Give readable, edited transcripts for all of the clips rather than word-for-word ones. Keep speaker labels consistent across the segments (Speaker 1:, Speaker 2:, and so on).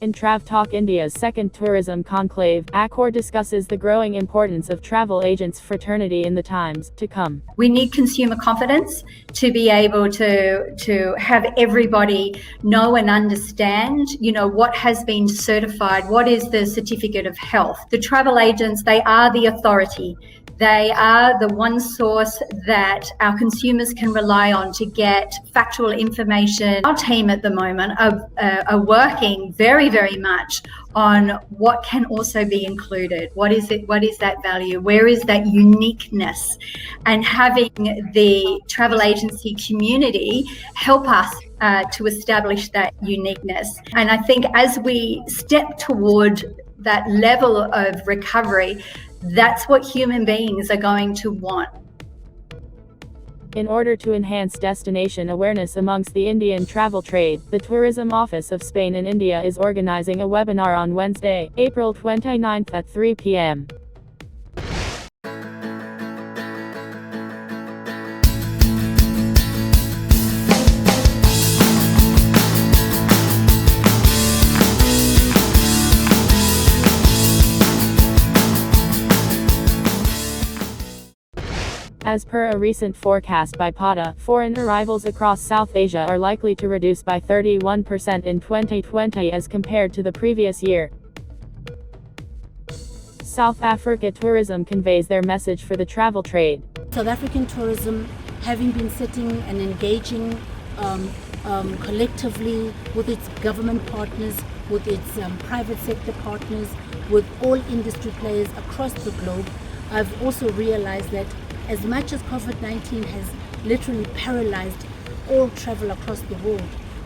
Speaker 1: In TravTalk India's second tourism conclave, Accor discusses the growing importance of travel agents' fraternity in the times to come.
Speaker 2: We need consumer confidence to be able to have everybody know and understand, what has been certified, what is the certificate of health. The travel agents, they are the authority. They are the one source that our consumers can rely on to get factual information. Our team at the moment are working very, very much on what can also be included. What is it? What is that value? Where is that uniqueness? And having the travel agency community help us to establish that uniqueness. And I think as we step toward that level of recovery, that's what human beings are going to want.
Speaker 1: In order to enhance destination awareness amongst the Indian travel trade, the Tourism Office of Spain in India is organizing a webinar on Wednesday, April 29th at 3 p.m. As per a recent forecast by PATA, foreign arrivals across South Asia are likely to reduce by 31% in 2020 as compared to the previous year. South Africa Tourism conveys their message for the travel trade.
Speaker 3: South African tourism, having been sitting and engaging collectively with its government partners, with its private sector partners, with all industry players across the globe, I've also realized that as much as COVID-19 has literally paralyzed all travel across the world,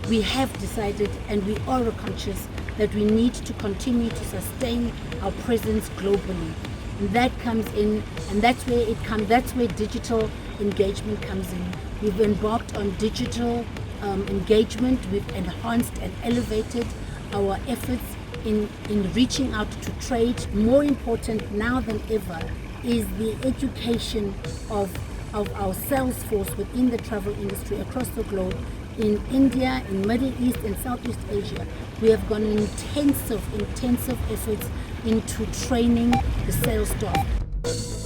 Speaker 3: we have decided and we are conscious that we need to continue to sustain our presence globally. And that comes in, and that's where digital engagement comes in. We've embarked on digital engagement. We've enhanced and elevated our efforts in reaching out to trade. More important now than ever is the education of our sales force within the travel industry across the globe. In India, in Middle East and Southeast Asia, we have gone intensive efforts into training the sales staff.